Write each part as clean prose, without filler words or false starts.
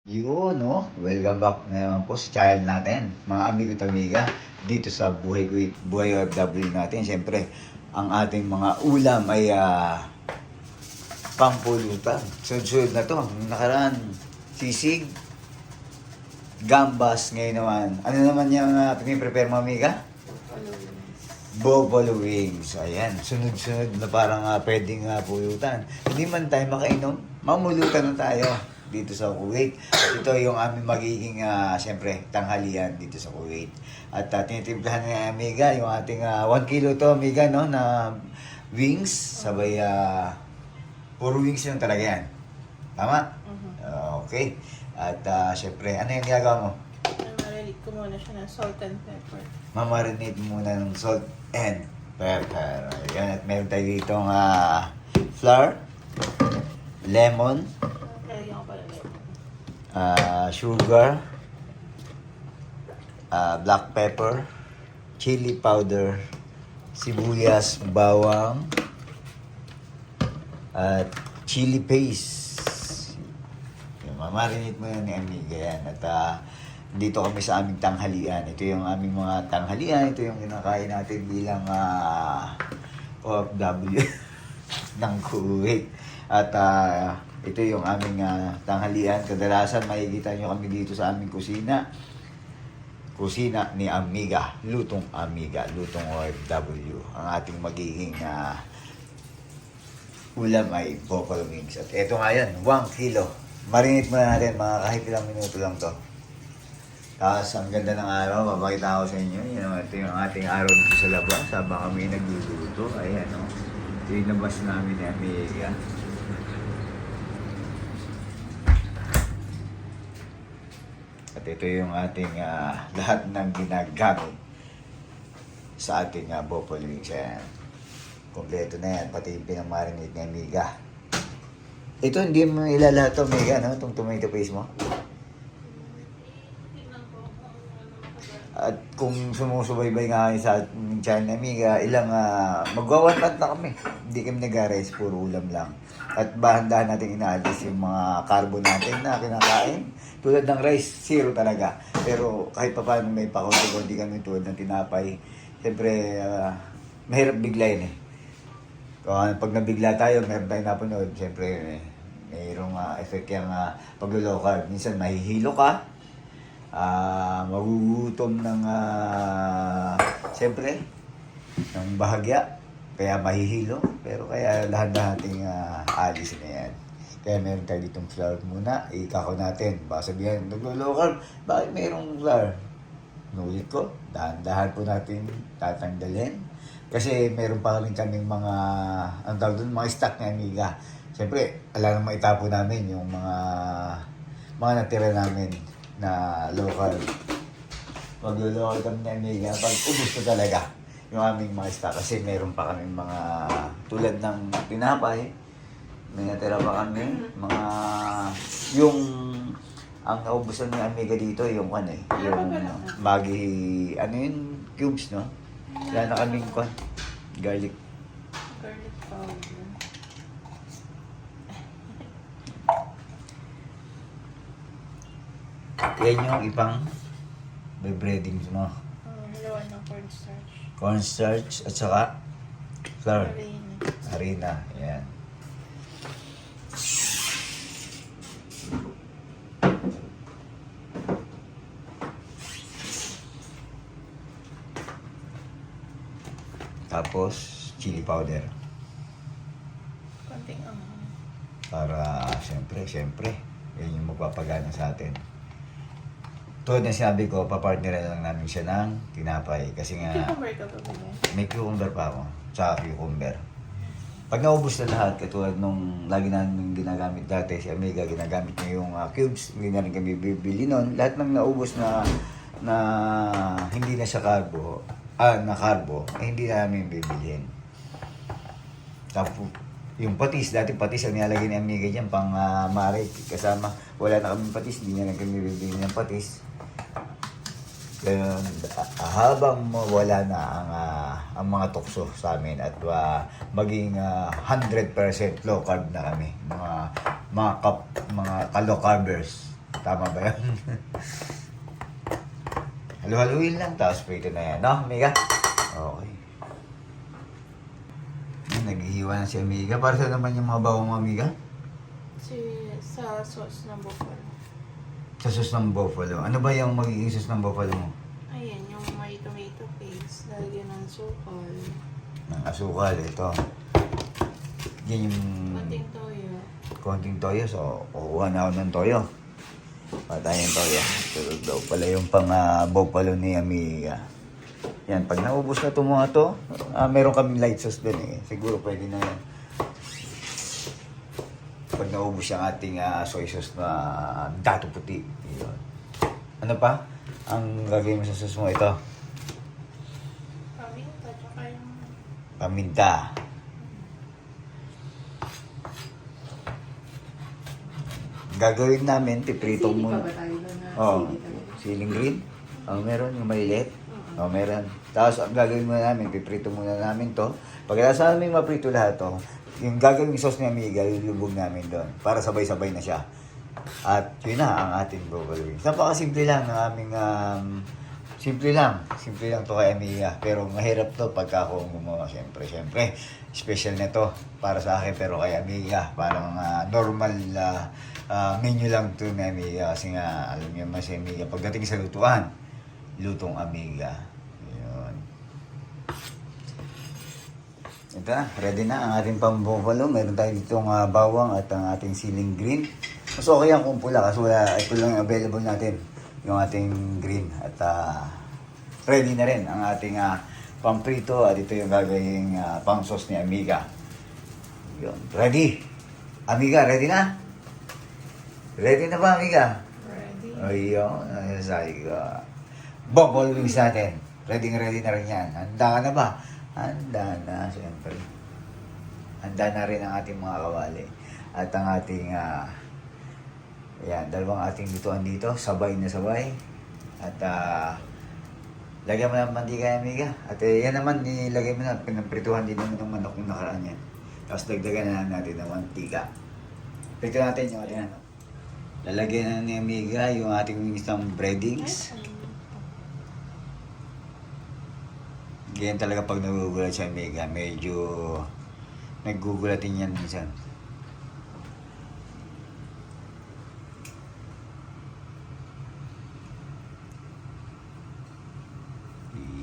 Yun, no? Welcome back na naman po sa channel natin, mga amigo at amiga, dito sa Buhay OFW natin. Siyempre, ang ating mga ulam ay pampulutan. Sunod-sunod na to. Nakaraan, sisig, gambas. Ngayon naman, ano naman yung piniprepare mo, amiga? Buffalo wings. Ayan, sunod-sunod na parang pwedeng pulutan. Hindi man tayo makainom, mamulutan na tayo dito sa Kuwait. At ito yung aming magiging, siyempre, tanghalian dito sa Kuwait. At tinitimplahan ni Amiga yung ating 1 kilo to, Amiga, no, na wings. Sabay, puro wings yung talaga yan. Tama? Okay. At siyempre, ano yung ginagawa mo? Mamarinate ko muna siya ng salt and pepper. Mamarinate muna ng salt and pepper. Ayan, at meron tayo dito flour, lemon, Lalagyan ko pala lemon. sugar, black pepper, chili powder, sibuyas, bawang, at chili paste. Mamarinate mo yan ni Amiga yan. At dito kami sa aming tanghalian. Ito yung aming mga tanghalian. Ito yung kinakain natin bilang OFW ng Kuwait. At ito yung aming tanghalian. Kadalasan makikita nyo kami dito sa aming kusina. Kusina ni Amiga. Lutong Amiga. Lutong OFW. Ang ating magiging ulam ay buffalo wings. At ito nga yan, 1 kilo. Marinate muna natin, mga kahit ilang minuto lang to. Tapos ang ganda ng araw, mapakita ko sa inyo. Ito yung ating araw dito sa labas habang kami nagluluto. Ayan, no? Ito yung labas namin ni Amiga. At ito yung ating lahat ng ginagamit sa ating buffalo wings. Ayan. Kompleto na yan, pati yung pinamarinate ni Amiga. Ito, hindi mo ilalahat to, Amiga, no? Itong tomato paste mo. At kung sumusubaybay nga kayo sa channel ni Amiga, ilang magwa-1 month na kami. Hindi kami nag-rice, puro ulam lang. At bahan-dahan natin inaalis yung mga carbo natin na kinakain. Tulad ng rice, zero talaga. Pero kahit pa paano may pakunti-kunti kami tulad ng tinapay. Siyempre, mahirap biglayin eh. Pag nabigla tayo, meron tayong napunod, siyempre, mayroong effect yung paglo-low carb. Minsan mahihilo ka, magugutom ng, siyempre, ng bahagya, kaya mahihilo. Pero kaya lahat nating alis na yan. Kaya meron tayo ditong flour muna, ikakaw natin. Baka sabihin, naglo-low carb, bakit mayroong flour? Nulit ko, dahan-dahan po natin tatanggalin. Kasi meron pa rin kaming mga, ang tawag doon, mga stock na Amiga. Siyempre, alam naman itapo namin yung mga natira namin na local. Mag-local kami ni Amiga, pag ubos ko talaga yung aming mga stock. Kasi meron pa kaming mga tulad ng tinapay. May natira pa kami. Mga, yung, ang naubusan ni Amiga dito, yung yung Maggi, ano yun, cubes, no? Wala na kaming garlic. Garlic powder. Yan yung ipang breadings mo. Halawan ng cornstarch. Cornstarch at saka flour. Harina. Harina. Yan. Tapos, chili powder. Konting Para, siyempre, yan yung magpapagana sa atin. Tulad na sinabi ko, papartneran lang namin siya ng tinapay. Kasi nga, cucumber ka pa ba? may cucumber pa ako. Tsaka cucumber. Pag naubos na lahat, katulad nung lagi namin ginagamit dati, si Amiga, ginagamit niya yung cubes, hindi na rin kami bibili nun. Lahat ng naubos na hindi na siya carbo, na carbo, hindi namin bibilihin. Tapos, yung patis, dati patis ang nilalagay ni Amiga dyan, pang marik, kasama. Wala na kami patis, hindi na kami bibili ng patis. Kaya habang wala na ang mga tukso sa amin at maging 100% low carb na kami, mga low carbers. Tama ba yan? Halu-haluin lang, tapos prito na yan. No, Amiga? Okay. Naghihiwa na si Amiga. Para sa naman yung mga bawang Amiga? Sa sauce ng buffalo. Sa sauce ng buffalo. Ano ba yung magiging sauce ng buffalo mo? Ayan, yung may tomato paste. Lalagyan ng sukal. Ng asukal, ito. Yan yung Konting toyo. konting toyo. So, kukuha na ako ng toyo. Patayin toyo. Tulog daw pala yung pang buffalo ni Amiga. Yan, pag naubos na ito mga to, meron kaming light sauce din eh. Siguro pwede na yan. Pag naubos yung ating soy sauce na dato puti. Yun. Ano pa? Ang gagawin mo sa sauce mo ito? Paminta, tsaka yung... Paminta. Gagawin namin, pipritong mo. Sili pa ba tayo doon na Oo. sili talaga? Siling green? Meron yung maliliit. Meron. Tapos ang gagawin muna namin, piprito muna namin to. Pagkatapos namin maprito lahat to, yung gagawin sauce ni Amiga, lulubog namin doon. Para sabay-sabay na siya. At yun na ang ating buffalo wings. Napakasimple lang ng aming simple lang to kay Amiga. Pero mahirap to pagka ako gumawa. Siyempre. Special na to para sa akin pero kay Amiga. Parang normal menu lang to ni Amiga. Kasi nga, alam niyo mas si Amiga. Pagdating sa lutuan, lutong Amiga. Yun. Ito na, ready na ang ating pang-buffalo. Meron tayo ditong bawang at ang ating siling green. Mas okay yan kung pula kasi wala, ito lang yung available natin. Yung ating green. At ready na rin ang ating pamprito at ito yung gagawing pang-sauce ni Amiga. Yun. Ready? Amiga, ready na? Ready na ba, Amiga? Ready. Ayun, sabi ko. Buffalo wings natin. Ready na rin yan. Handa ka na ba? Handa na, siyempre. Handa na rin ang ating mga kawali. At ang ating, dalawang ating lutuan dito. Sabay na sabay. At, lagyan mo ng mantika, Amiga. At yan naman, nilagay mo na. Pinaprituhan din naman ng manok yung nakaraan yan. Tapos dagdagan na natin ng mantika. Prito natin yung ating ano. Lalagyan na ni Amiga yung ating wings ng breadings. Ganyan talaga pag nagugulat siya, Amiga. Medyo naggugulatin yan minsan.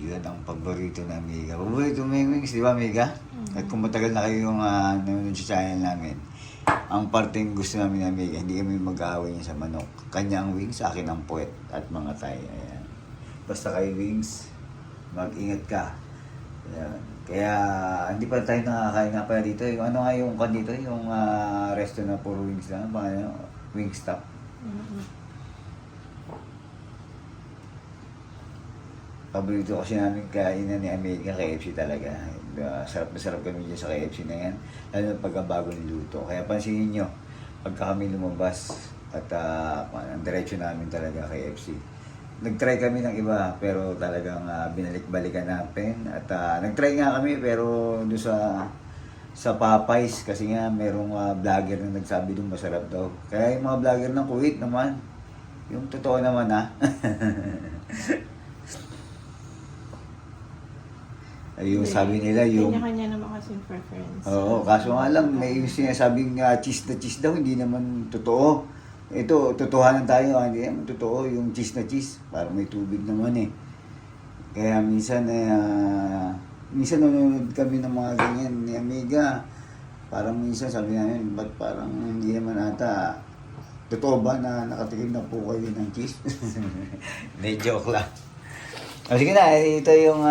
Yun ang paborito na Amiga. Paborito mo yung wings, di ba, Amiga? At kung matagal na kayo yung nanonood sa channel namin, ang parteng gusto namin ni Amiga, hindi kami mag-aaway niya sa manok. Kanya ang wings, sa akin ang puwet at mga tay. Ayan. Basta kay wings, mag-ingat ka. Ayan. Kaya hindi pa tayo nakakain nga pala dito. Yung ano nga yung kan dito, yung resto na puro wings lang. Ano, Wingstop. Paborito kasi namin kainan ni Amiga, KFC talaga. Sarap na sarap kami dyan sa KFC na yan. Lalo na pagkabago niluto. Kaya pansinin nyo, pagka kami lumabas at ang diretsyo namin talaga KFC. Nag-try kami ng iba pero talagang binalik-balikan natin. At nag-try nga kami pero doon sa Popeyes kasi nga merong vlogger na nagsabi doon masarap daw. Kaya yung mga vlogger ng Kuwait naman, yung totoo naman yung sabi nila yung... Kanya-kanya naman kasing preference. Oo, kaso nga lang, may sinasabing cheese na cheese daw, hindi naman totoo. Ito, totohanan tayo, hindi naman totoo yung cheese na cheese. Parang may tubig naman eh. Kaya minsan nanonood kami ng mga ganyan ni Amiga. Parang minsan sabi namin, ba't parang hindi naman ata, totoo ba na nakatikim na po kayo ng cheese? Hindi, joke lang. O sige na, ito yung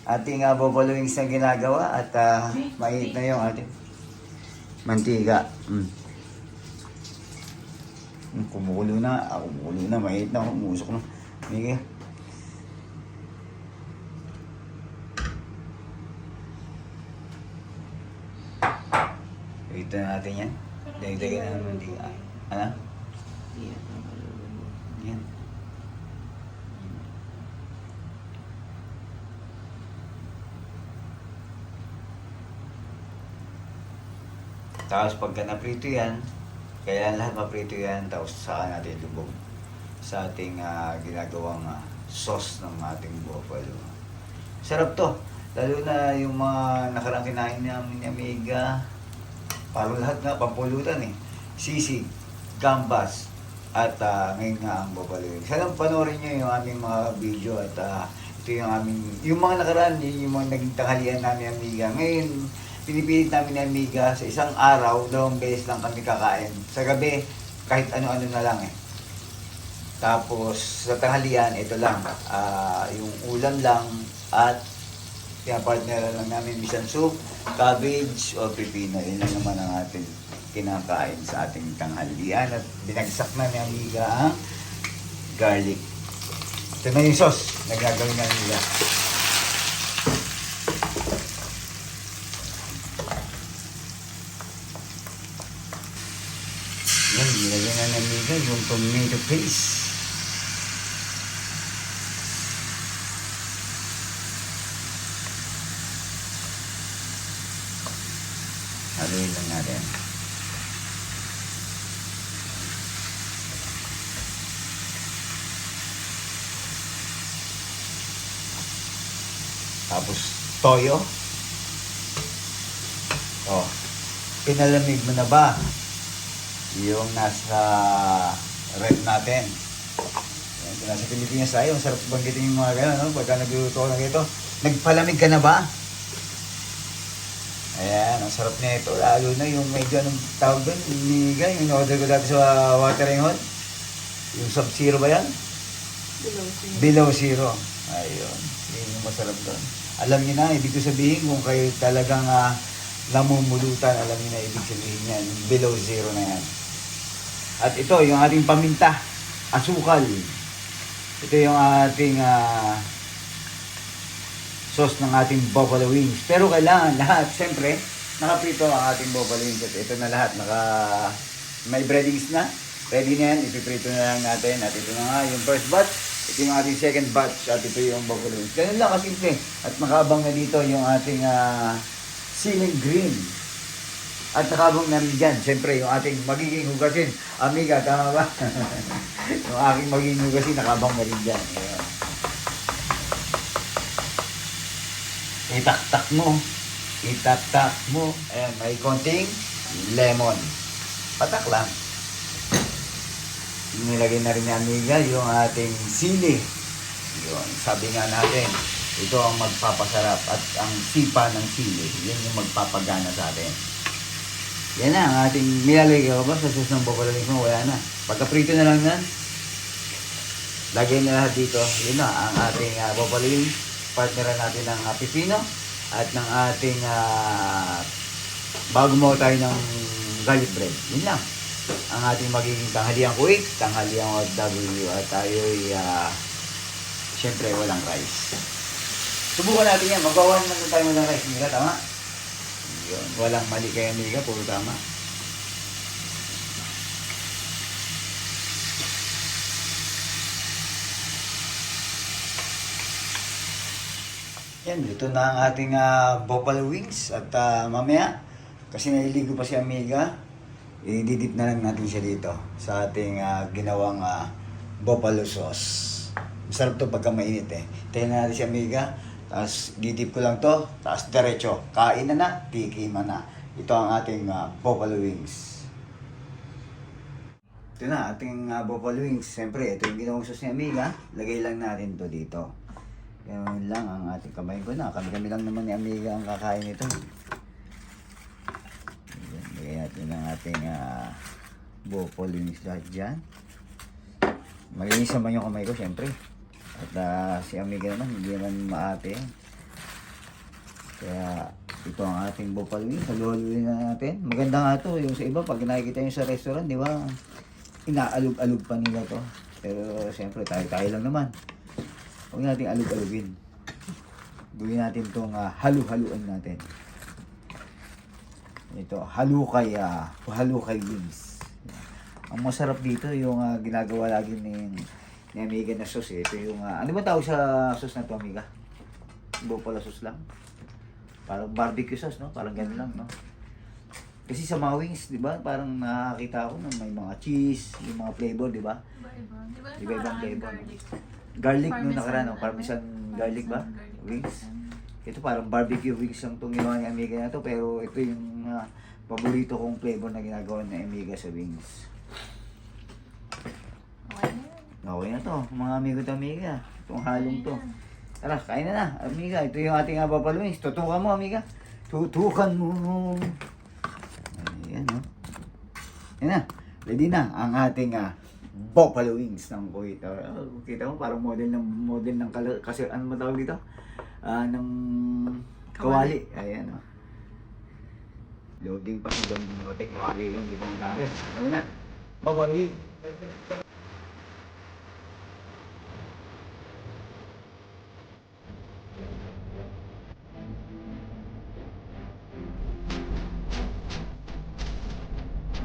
ating buffalo wings na ginagawa at mainit na yung ating mantika. Kumukulo na, mainit na, umusok na. Sige. Ito na natin yan. Dagdagan na ng mantika. Ano? Yan. Tapos pagka naprito yan, Kaya lahat maprito yan, tapos saka natin lubog sa ating ginagawang sauce ng ating buffalo. Sarap to. Lalo na yung mga nakarang kinain namin ni Amiga. Parang lahat nga, pampulutan eh. Sisig, gambas, at ngayon nga ang buffalo wings. Sana panoorin nyo yung aming mga video at ito yung aming, yung mga nakaraan, yung mga naging tanghalian namin Amiga. Ngayon, pinipilit namin ni Amiga sa isang araw, 2 beses lang kami kakain. Sa gabi, kahit ano-ano na lang eh. Tapos sa tanghalian, ito lang, yung ulam lang at pinapartner lang namin minsan soup, cabbage o pipino. Yun lang naman ang ating kinakain sa ating tanghalian at binagsak na ni Amiga ang garlic. Ito na yung sauce na gagawin ni Amiga. Yan, nilagyan na ni Amiga yung tomato paste. Haluin lang natin. Tapos, toyo. Oh, pinalamig mo na ba yung nasa ref natin? Yan, kung nasa Pilipinas tayo, masarap banggitin yung mga gano'n, no? Pagka nagluluto ko na ito, nagpalamig ka na ba? Ayan, ang sarap na ito. Lalo na yung medyo anong tawag doon, iniga, yung order ko dati sa watering hole. Yung sub-zero ba yan? Below zero. Below zero. Ayun, yun yung masarap doon. Alam niyo na, ibig ko sabihin, kung kayo talagang namumulutan, alam niyo na ibig sabihin yan. Below zero na yan. At ito, yung ating paminta, asukal. Ito yung ating sauce ng ating buffalo wings. Pero kailangan lahat, siyempre, nakaprito ang ating buffalo wings. At ito na lahat, may breadings na. Ready na yan, ipiprito na lang natin. At ito na nga yung first batch. Ito yung ating second batch. At ito yung buffalo wings. Ganun lang kasimple. At nakabang na dito yung ating ceiling green. At nakabang na rin dyan, siyempre, yung ating magiging hugasin. Amiga, tama ba? Yung aking magiging hugasin, nakabang na rin dyan. Ayan. Itaktak mo. Itaktak mo. Ayan, may konting lemon. Patak lang. Nilagay na rin ni Amiga yung ating sili. Yun, sabi nga natin, ito ang magpapasarap at ang sipa ng sili. Yan yung magpapagana sa atin. Yan na, ang ating nilalagay ko ba sa sauce ng buffalo wings mo? Wala na. Pagka-prito na lang yan, lagay na lahat dito. Yun na, ang ating buffalo wings. Partneran natin ng pipino at ng ating bago mo tayo ng garlic bread. Yun lang. Ang ating magiging tanghaliang kuwik, tanghaliang OFW at tayo'y syempre walang rice. Subukan natin yan. Magawa naman tayo walang rice. Amiga, tama? Yun. Walang mali kay Amiga. Puro tama. Yan, dito na ang ating buffalo wings at mamaya, kasi naliligo pa si Amiga, ididip na lang natin siya dito sa ating ginawang buffalo sauce. Masarap to pagka mainit eh. Tayo na natin si Amiga, tapos didip ko lang to, tapos diretso, kain na, tikiman na. Ito ang ating buffalo wings. Ito na, ating buffalo wings. Siyempre, ito yung ginawang sauce ni Amiga, lagay lang natin to dito. Yan lang ang ating kamay ko na. Kami lang naman ni Amiga ang kakain nito. Lagyan natin ang ating buffalo wings lahat dyan. Malinis naman yung kamay ko, syempre. At si Amiga naman, hindi naman maate yan. Kaya ito ang ating buffalo wings. Halu-haluin na natin. Maganda nga to. Yung sa iba, pag nakikita nyo sa restaurant, di ba? Inaalog-alog pa nila to. Pero syempre, tayo lang naman. Huwag natin alug-alugin. Gawin natin itong halu-haluan natin. Ito, halukay wings. Ang masarap dito yung ginagawa lagi ni Amiga na sauce. Ito yung, ano ba tawag sa sauce na ito, Amiga? Buffalo sauce lang. Parang barbecue sauce, no? Parang ganun lang, no? Kasi sa mga wings, di ba, parang nakakita ko na may mga cheese, yung mga flavor, di ba? Iba-iba. Di ba Iba-ibang nakaraan flavor. garlic? Garlic nung Parmesan, nakaraan, ano? parmesan garlic ba? Garlic Wings. parmesan. Ito parang barbecue wings lang itong ginawa ni Amiga na to, pero ito yung paborito kong flavor na ginagawa ni Amiga sa wings. Okay na yan. Okay na to, mga amigo to Amiga. Itong halong to. Okay na. Tara, kain na na, Amiga. Ito yung ating Buffalo Wings. Tutukan mo, Amiga. Tutukan mo. Ayan, no? Yan na. Ready na ang ating Buffalo Wings ng Kuwait. Kita mo, parang model ng kasi ano matawag dito? Ng kawali. Ayan, no? Loading pa. Loading kawali yung limang gamit. Ano na? Buffalo Wings.